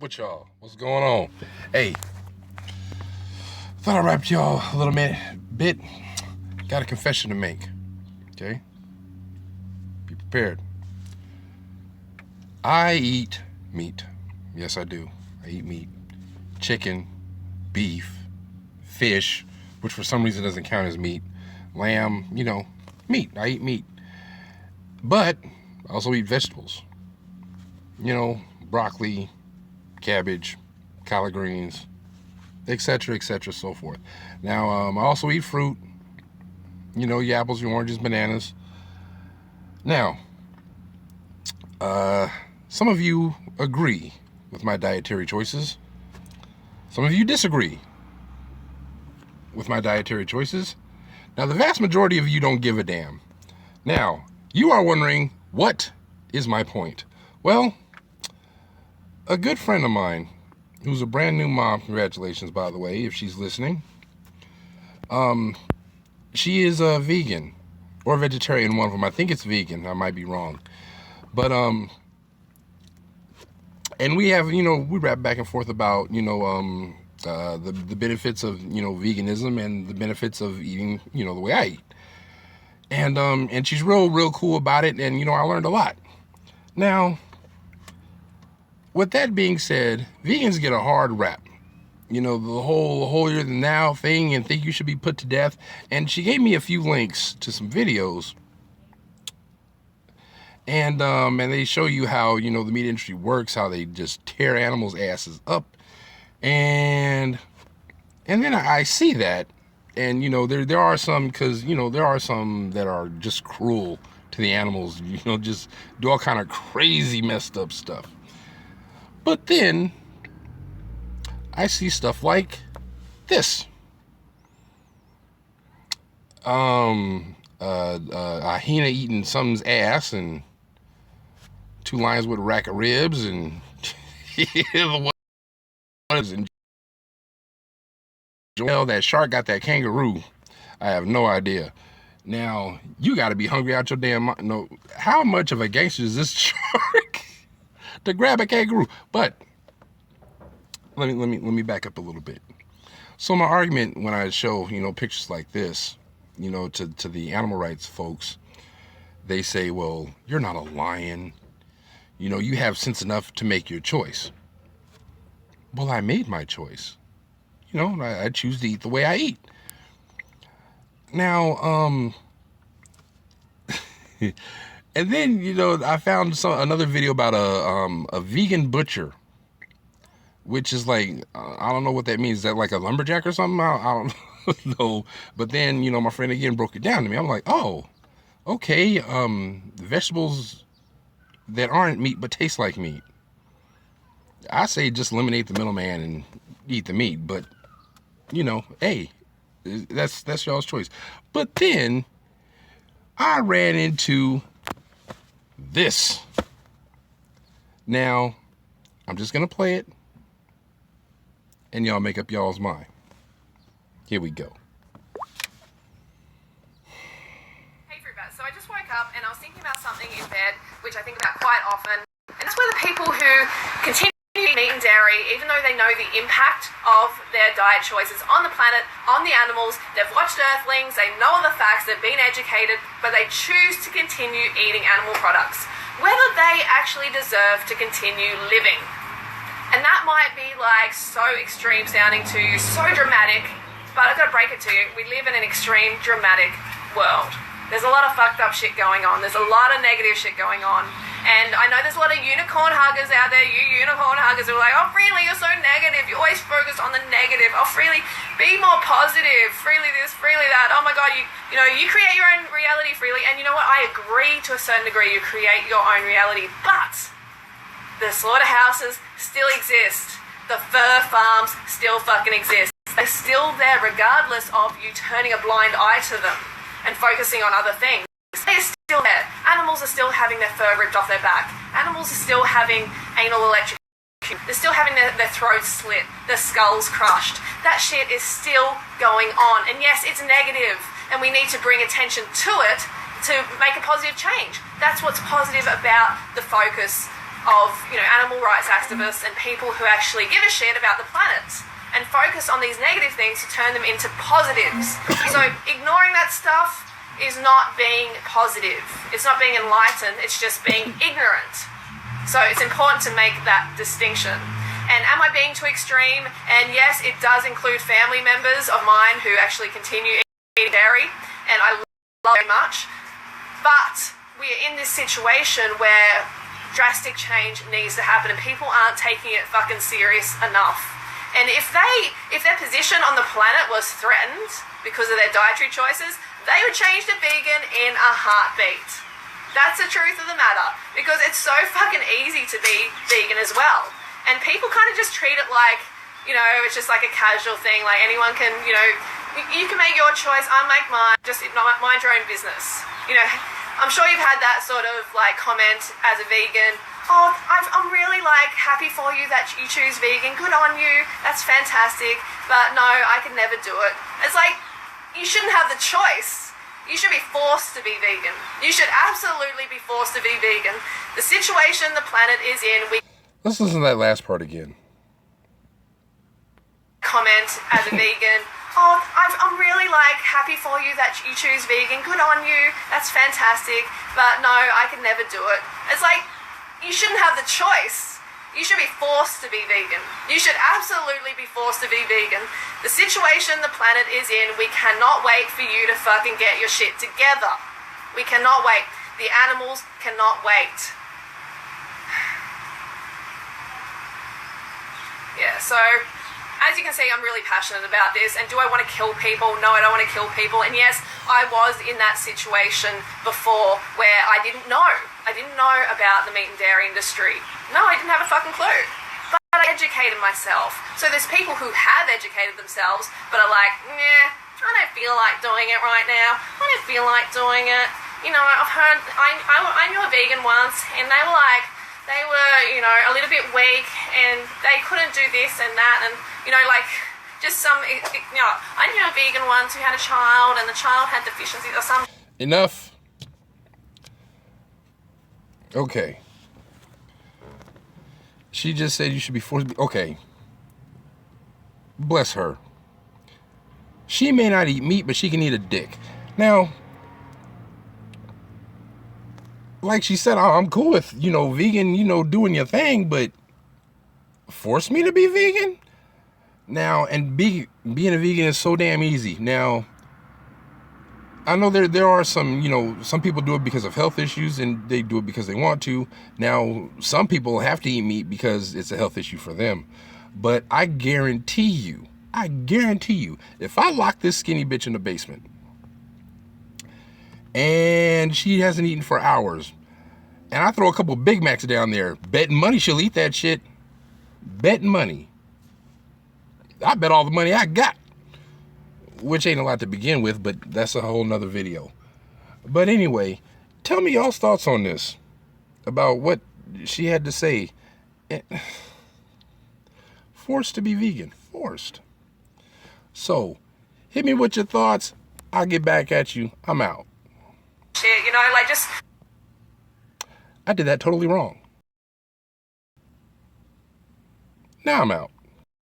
with y'all? What's going on? Hey, thought I'd rap y'all a little bit. Got a confession to make. Okay? Be prepared. I eat meat. Yes, I do. I eat meat. Chicken, beef, fish, which for some reason doesn't count as meat. Lamb, meat. I eat meat. But I also eat vegetables. Broccoli, cabbage, collard greens, etc., so forth. Now, I also eat fruit. Your apples, your oranges, bananas. Now, some of you agree with my dietary choices. Some of you disagree with my dietary choices. Now, the vast majority of you don't give a damn. Now, you are wondering, what is my point? Well, a good friend of mine, who's a brand new mom, congratulations, by the way, if she's listening, she is a vegan, or vegetarian, one of them. I think it's vegan, I might be wrong. But, and we have, we rap back and forth about, the benefits of, veganism and the benefits of eating, the way I eat. And she's real cool about it, and, I learned a lot. Now, with that being said, vegans get a hard rap. The whole holier than thou thing and think you should be put to death. And she gave me a few links to some videos. And they show you how, the meat industry works, how they just tear animals' asses up. And then I see that. And, there are some, because, there are some that are just cruel to the animals, just do all kind of crazy messed up stuff. But then I see stuff like this. A hyena eating some's ass, and two lions with a rack of ribs, and that shark got that kangaroo. I have no idea. Now, you got to be hungry out your damn mind. No, how much of a gangster is this shark to grab a kangaroo? But let me back up a little bit. So my argument when I show, pictures like this, to the animal rights folks, they say, well, you're not a lion. You have sense enough to make your choice. Well, I made my choice. I choose to eat the way I eat. Now, and then, I found another video about a vegan butcher, which is like, I don't know what that means. Is that like a lumberjack or something? I don't know. But then, my friend again broke it down to me. I'm like, oh, okay. Vegetables that aren't meat but taste like meat. I say just eliminate the middleman and eat the meat. But, hey, that's y'all's choice. But then I ran into this. Now, I'm just going to play it, and y'all make up y'all's mind. Here we go. Hey, Fruitbat. So I just woke up and I was thinking about something in bed, which I think about quite often. And that's where the people who continue eating meat and dairy, even though they know the impact of their diet choices on the planet, on the animals, they've watched Earthlings, they know the facts, they've been educated, but they choose to continue eating animal products, whether they actually deserve to continue living. And that might be like so extreme sounding to you, so dramatic, but I've got to break it to you. We live in an extreme, dramatic world. There's a lot of fucked up shit going on. There's a lot of negative shit going on. And I know there's a lot of unicorn huggers out there, you unicorn huggers who are like, oh, Freely, you're so negative. You always focus on the negative. Oh, Freely, be more positive. Freely this, Freely that. Oh my God, you create your own reality, Freely. And you know what? I agree to a certain degree. You create your own reality. But the slaughterhouses still exist. The fur farms still fucking exist. They're still there regardless of you turning a blind eye to them and focusing on other things. They're still there. Animals are still having their fur ripped off their back. Animals are still having anal electrocution. They're still having their throats slit, their skulls crushed. That shit is still going on. And yes, it's negative, and we need to bring attention to it to make a positive change. That's what's positive about the focus of, you know, animal rights activists and people who actually give a shit about the planet and focus on these negative things to turn them into positives. So ignoring that stuff is not being positive. It's not being enlightened. It's just being ignorant. So it's important to make that distinction. And am I being too extreme? And yes, it does include family members of mine who actually continue eating dairy, and I love it very much. But we are in this situation where drastic change needs to happen and people aren't taking it fucking serious enough. And if their position on the planet was threatened because of their dietary choices, they would change to vegan in a heartbeat. That's the truth of the matter, because it's so fucking easy to be vegan as well. And people kind of just treat it like, you know, it's just like a casual thing, like anyone can, you know, you can make your choice, I'll make mine, just mind your own business. You know, I'm sure you've had that sort of like comment as a vegan, oh, I'm really like happy for you that you choose vegan, good on you, that's fantastic, but no, I could never do it. It's like, you shouldn't have the choice. You should be forced to be vegan. You should absolutely be forced to be vegan. The situation the planet is in, Let's listen to that last part again. Comment as a vegan, oh, I'm really like happy for you that you choose vegan, good on you, that's fantastic, but no, I could never do it. It's like, you shouldn't have the choice. You should be forced to be vegan. You should absolutely be forced to be vegan. The situation the planet is in, we cannot wait for you to fucking get your shit together. We cannot wait. The animals cannot wait. Yeah, so as you can see, I'm really passionate about this. And do I want to kill people? No, I don't want to kill people. And yes, I was in that situation before where I didn't know. I didn't know about the meat and dairy industry. No, I didn't have a fucking clue. But I educated myself. So there's people who have educated themselves, but are like, nah, I don't feel like doing it right now. I don't feel like doing it. You know, I've heard, I knew a vegan once, and they were like, they were, you know, a little bit weak, and they couldn't do this and that, and, you know, like, just some, you know, I knew a vegan once who had a child, and the child had deficiencies or something. Enough. Okay. She just said you should be forced to be, okay. Bless her. She may not eat meat, but she can eat a dick. Now, like she said, I'm cool with, you know, vegan, you know, doing your thing, but force me to be vegan? Now, and being a vegan is so damn easy. Now, I know there are some, you know, some people do it because of health issues and they do it because they want to. Now, some people have to eat meat because it's a health issue for them. But I guarantee you, if I lock this skinny bitch in the basement and she hasn't eaten for hours, and I throw a couple Big Macs down there, betting money she'll eat that shit. Betting money. I bet all the money I got. Which ain't a lot to begin with, but that's a whole nother video. But anyway, tell me y'all's thoughts on this. About what she had to say. Forced to be vegan. Forced. So, hit me with your thoughts. I'll get back at you. I'm out. Shit, you know, like just... I did that totally wrong. Now I'm out.